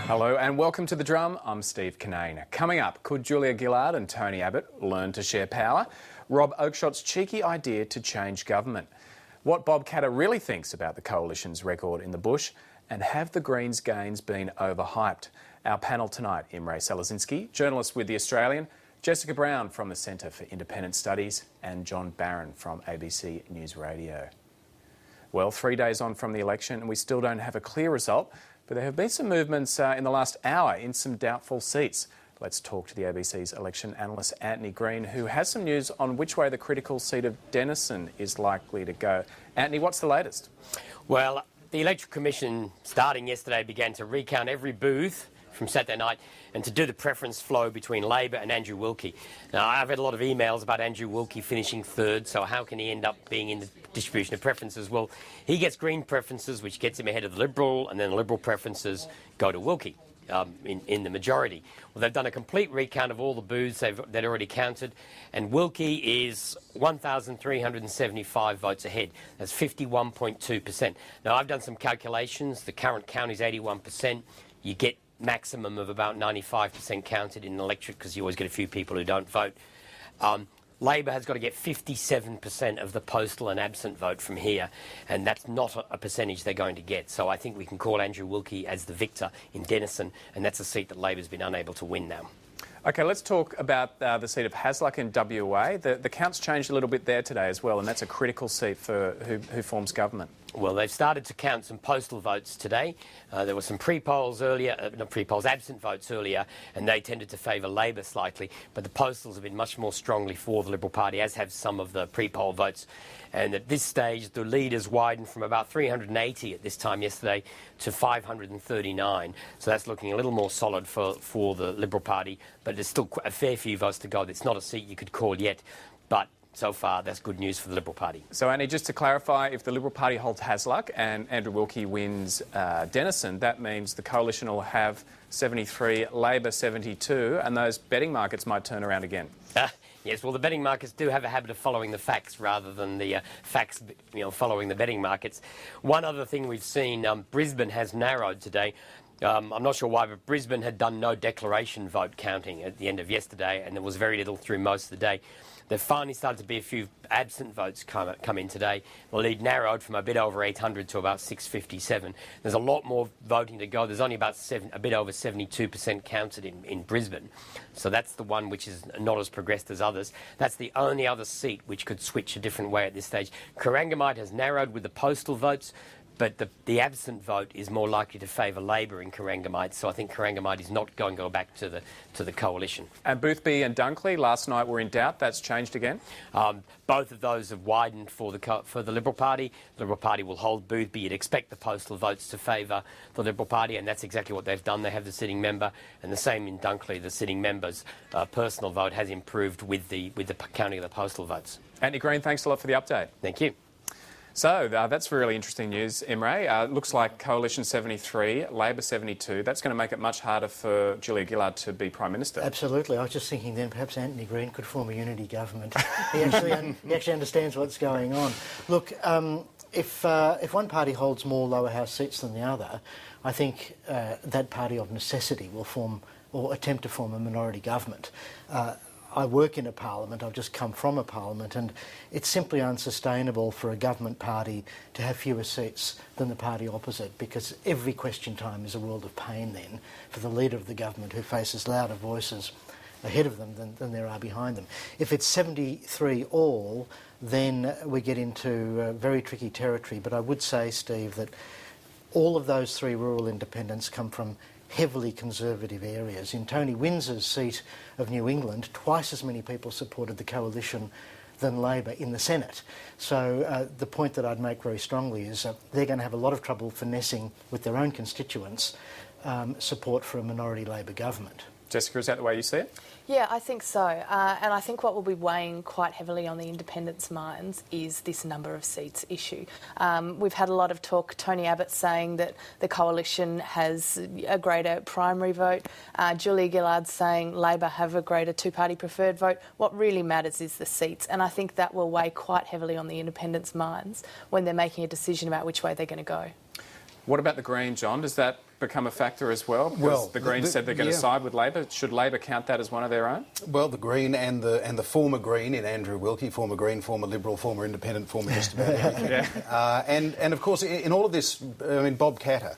Hello and welcome to The Drum. I'm Steve Kinane. Coming up, could Julia Gillard and Tony Abbott learn to share power? Rob Oakeshot's cheeky idea to change government. What Bob Katter really thinks about the Coalition's record in the bush, and have the Greens' gains been overhyped? Our panel tonight, Imre Salazinski, journalist with The Australian, Jessica Brown from the Centre for Independent Studies, and John Barron from ABC News Radio. Well, 3 days on from the election and we still don't have a clear result, but there have been some movements in the last hour in some doubtful seats. Let's talk to the ABC's election analyst Anthony Green, who has some news on which way the critical seat of Denison is likely to go. Anthony, what's the latest? Well, the Electoral Commission, starting yesterday, began to recount every booth from Saturday night and to do the preference flow between Labor and Andrew Wilkie. Now, I've had a lot of emails about Andrew Wilkie finishing third, so how can he end up being in the distribution of preferences? Well, he gets Green preferences, which gets him ahead of the Liberal, and then the Liberal preferences go to Wilkie. In the majority. Well, they've done a complete recount of all the booths they'd already counted, and Wilkie is 1,375 votes ahead. That's 51.2%. Now, I've done some calculations. The current count is 81%. You get maximum of about 95% counted in an electorate because you always get a few people who don't vote. Labor has got to get 57% of the postal and absent vote from here, and that's not a percentage they're going to get. So I think we can call Andrew Wilkie as the victor in Denison, and that's a seat that Labor's been unable to win now. OK, let's talk about the seat of Hasluck in WA. The count's changed a little bit there today as well, and that's a critical seat for who forms government. Well, they've started to count some postal votes today. There were some pre-polls earlier, not pre-polls, absent votes earlier, and they tended to favour Labor slightly. But the postals have been much more strongly for the Liberal Party, as have some of the pre-poll votes. And at this stage, the lead has widened from about 380 at this time yesterday to 539. So that's looking a little more solid for the Liberal Party, but there's still a fair few votes to go. It's not a seat you could call yet, but so far, that's good news for the Liberal Party. So, Annie, just to clarify, if the Liberal Party holds Hasluck and Andrew Wilkie wins Denison, that means the Coalition will have 73, Labor 72, and those betting markets might turn around again. Yes, well, the betting markets do have a habit of following the facts rather than the facts, following the betting markets. One other thing we've seen, Brisbane has narrowed today. I'm not sure why, but Brisbane had done no declaration vote counting at the end of yesterday, and there was very little through most of the day. There finally started to be a few absent votes come in today. The lead narrowed from a bit over 800 to about 657. There's a lot more voting to go. There's only about a bit over 72% counted in Brisbane. So that's the one which is not as progressed as others. That's the only other seat which could switch a different way at this stage. Corangamite has narrowed with the postal votes, but the absent vote is more likely to favour Labor in Corangamite, so I think Corangamite is not going to go back to the Coalition. And Boothby and Dunkley last night were in doubt. That's changed again? Both of those have widened for the Liberal Party. The Liberal Party will hold Boothby. You'd expect the postal votes to favour the Liberal Party, and that's exactly what they've done. They have the sitting member, and the same in Dunkley. The sitting member's personal vote has improved with the counting of the postal votes. Anthony Green, thanks a lot for the update. Thank you. So that's really interesting news, Imre. Looks like Coalition 73, Labor 72. That's going to make it much harder for Julia Gillard to be Prime Minister. Absolutely. I was just thinking then perhaps Anthony Green could form a unity government. He actually understands what's going on. Look, if one party holds more lower house seats than the other, I think that party of necessity will form or attempt to form a minority government. I work in a parliament, I've just come from a parliament, and it's simply unsustainable for a government party to have fewer seats than the party opposite, because every question time is a world of pain then for the leader of the government, who faces louder voices ahead of them than there are behind them. If it's 73 all, then we get into very tricky territory. But I would say, Steve, that all of those three rural independents come from heavily conservative areas. In Tony Windsor's seat of New England, twice as many people supported the Coalition than Labor in the Senate. So the point that I'd make very strongly is they're going to have a lot of trouble finessing with their own constituents support for a minority Labor government. Jessica, is that the way you see it? Yeah, I think so. And I think what will be weighing quite heavily on the independents' minds is this number of seats issue. We've had a lot of talk, Tony Abbott saying that the Coalition has a greater primary vote. Julia Gillard saying Labor have a greater two-party preferred vote. What really matters is the seats. And I think that will weigh quite heavily on the independents' minds when they're making a decision about which way they're going to go. What about the Green, John? Does that become a factor as well? Because Well, the Greens said they're going to side with Labor. Should Labor count that as one of their own? Well, the Green and the former Green in Andrew Wilkie, former Green, former Liberal, former Independent, former just about everything. And of course, in all of this, I mean, Bob Katter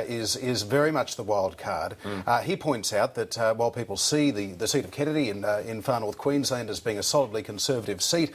is very much the wild card. He points out that while people see the seat of Kennedy in far north Queensland as being a solidly Conservative seat,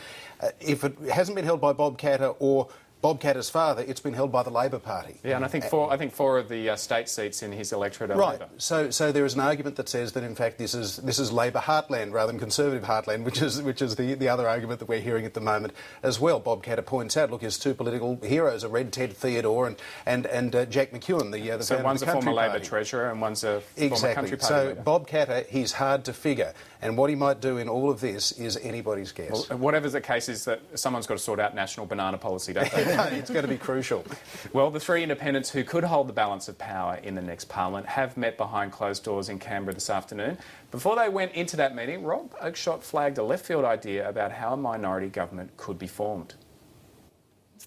if it hasn't been held by Bob Katter or Bob Katter's father, it's been held by the Labor Party. Yeah, and I think four of the state seats in his electorate are right. Labor. So there is an argument that says that in fact this is Labor heartland rather than Conservative heartland, which is the other argument that we're hearing at the moment as well. Bob Katter points out, look, his two political heroes are Red Ted Theodore and Jack McEwen, the so founder one's of the a former Country Labor Party. treasurer and one's a former Country Party So leader. Bob Katter, he's hard to figure, and what he might do in all of this is anybody's guess. Well, whatever's the case is that someone's got to sort out national banana policy, don't they? It's going to be crucial. Well, the three independents who could hold the balance of power in the next parliament have met behind closed doors in Canberra this afternoon. Before they went into that meeting, Rob Oakeshott flagged a left field idea about how a minority government could be formed.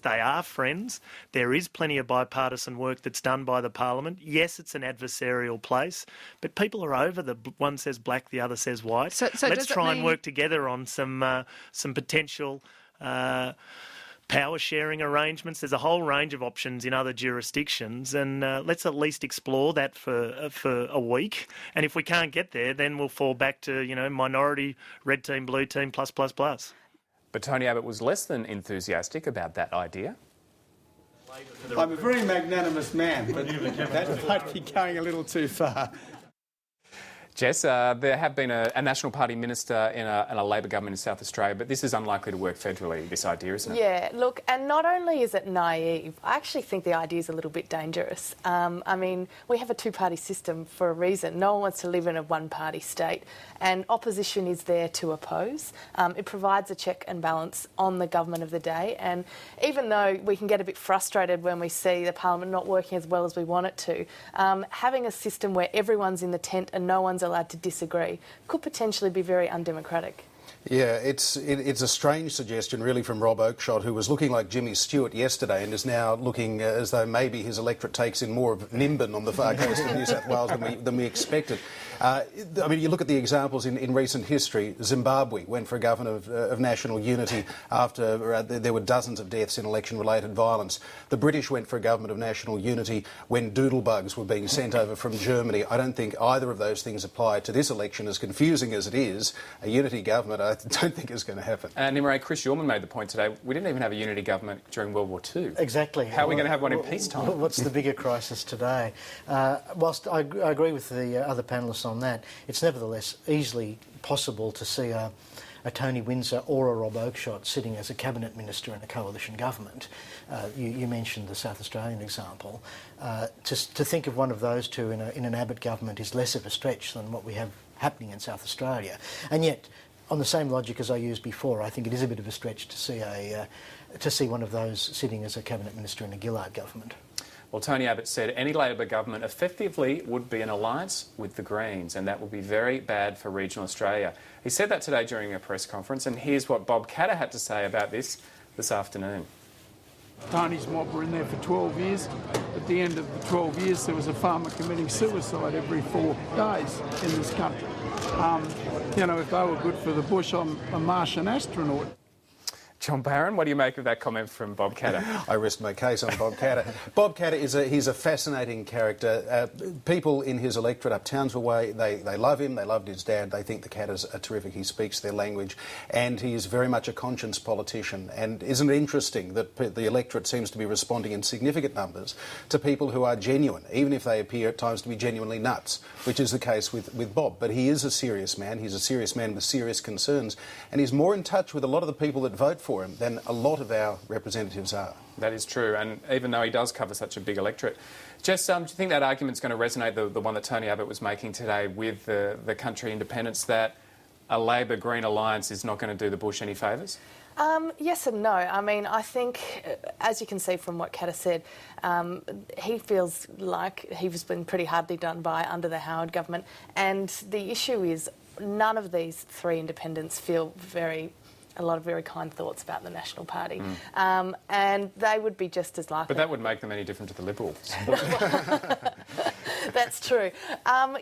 They are friends. There is plenty of bipartisan work that's done by the Parliament. Yes, it's an adversarial place, but people are over the one says black, the other says white. So let's try and work together on some potential power sharing arrangements. There's a whole range of options in other jurisdictions, and let's at least explore that for a week. And if we can't get there, then we'll fall back to minority, red team, blue team, plus. But Tony Abbott was less than enthusiastic about that idea. I'm a very magnanimous man, but that might be going a little too far. Jess, there have been a National Party minister in a Labor government in South Australia, but this is unlikely to work federally, this idea, isn't it? Yeah, look, and not only is it naive, I actually think the idea is a little bit dangerous. I mean, we have a two-party system for a reason. No one wants to live in a one-party state, and opposition is there to oppose. It provides a check and balance on the government of the day, and even though we can get a bit frustrated when we see the Parliament not working as well as we want it to, having a system where everyone's in the tent and no one's allowed to disagree could potentially be very undemocratic. Yeah, it's a strange suggestion really from Rob Oakeshott, who was looking like Jimmy Stewart yesterday and is now looking as though maybe his electorate takes in more of Nimbin on the far coast of New South Wales than we expected. I mean, you look at the examples in recent history. Zimbabwe went for a government of national unity after there were dozens of deaths in election-related violence. The British went for a government of national unity when doodlebugs were being sent over from Germany. I don't think either of those things apply to this election, as confusing as it is. A unity government, I don't think is going to happen. And Nimrei, Chris Uhlmann made the point today, we didn't even have a unity government during World War II. Exactly. How are we going to have one in peacetime? What's the bigger crisis today? Whilst I agree with the other panellists on that, it's nevertheless easily possible to see a Tony Windsor or a Rob Oakeshott sitting as a cabinet minister in a coalition government. You mentioned the South Australian example. To think of one of those two in an Abbott government is less of a stretch than what we have happening in South Australia. And yet, on the same logic as I used before, I think it is a bit of a stretch to see one of those sitting as a cabinet minister in a Gillard government. Well, Tony Abbott said any Labor government effectively would be an alliance with the Greens, and that would be very bad for regional Australia. He said that today during a press conference, and here's what Bob Katter had to say about this afternoon. Tony's mob were in there for 12 years. At the end of the 12 years, there was a farmer committing suicide every 4 days in this country. If they were good for the bush, I'm a Martian astronaut. John Barron, what do you make of that comment from Bob Katter? I rest my case on Bob Katter. Bob Katter he's a fascinating character. People in his electorate up Townsville Way, they love him, they loved his dad, they think the Katters are terrific, he speaks their language, and he is very much a conscience politician. And isn't it interesting that the electorate seems to be responding in significant numbers to people who are genuine, even if they appear at times to be genuinely nuts, which is the case with Bob. But he is a serious man, he's a serious man with serious concerns, and he's more in touch with a lot of the people that vote for him than a lot of our representatives are. That is true, and even though he does cover such a big electorate. Jess, do you think that argument's going to resonate, the one that Tony Abbott was making today with the country independents, that a Labor-Green alliance is not going to do the bush any favours? Yes and no. I mean, I think, as you can see from what Katter said, he feels like he's been pretty hardly done by under the Howard government, and the issue is none of these three independents feel very a lot of very kind thoughts about the National Party. And they would be just as likely. But that would make them any different to the Liberals. That's true.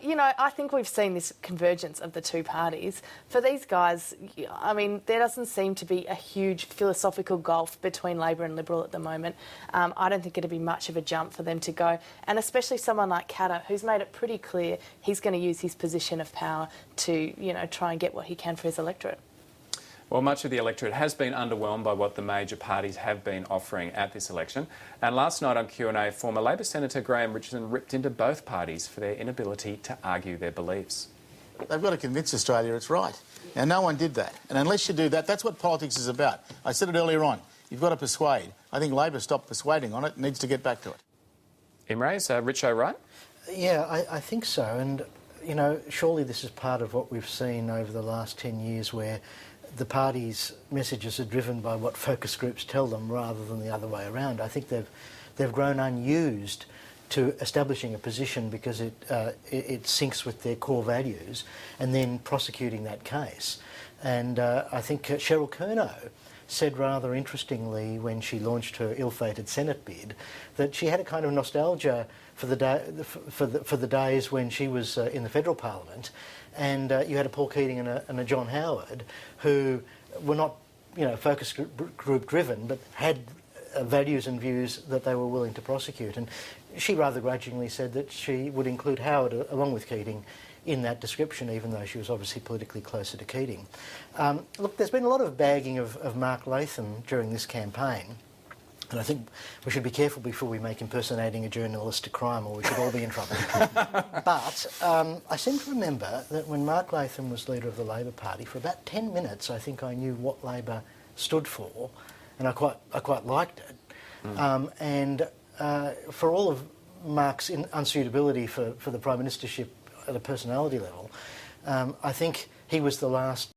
You know, I think we've seen this convergence of the two parties. For these guys, I mean, there doesn't seem to be a huge philosophical gulf between Labor and Liberal at the moment. I don't think it'd be much of a jump for them to go. And especially someone like Katter, who's made it pretty clear he's going to use his position of power to, you know, try and get what he can for his electorate. Well, much of the electorate has been underwhelmed by what the major parties have been offering at this election. And last night on Q&A, former Labor Senator Graham Richardson ripped into both parties for their inability to argue their beliefs. They've got to convince Australia it's right. Now, no one did that. And unless you do that, that's what politics is about. I said it earlier on. You've got to persuade. I think Labor stopped persuading on it, needs to get back to it. Imre, is Richo right? Yeah, I think so. And, you know, surely this is part of what we've seen over the last 10 years where the party's messages are driven by what focus groups tell them rather than the other way around. I think they've grown unused to establishing a position because it syncs with their core values and then prosecuting that case. And I think Cheryl Kernot said rather interestingly when she launched her ill-fated Senate bid that she had a kind of nostalgia for the days when she was in the federal parliament, and you had a Paul Keating and a John Howard who were not, you know, focus group driven, but had values and views that they were willing to prosecute. And she rather grudgingly said that she would include Howard along with Keating in that description, even though she was obviously politically closer to Keating. Look, there's been a lot of bagging of Mark Latham during this campaign. And I think we should be careful before we make impersonating a journalist a crime, or we could all be in trouble. But I seem to remember that when Mark Latham was leader of the Labor Party, for about 10 minutes I think I knew what Labor stood for, and I quite liked it. And for all of Mark's unsuitability for the Prime Ministership at a personality level, I think he was the last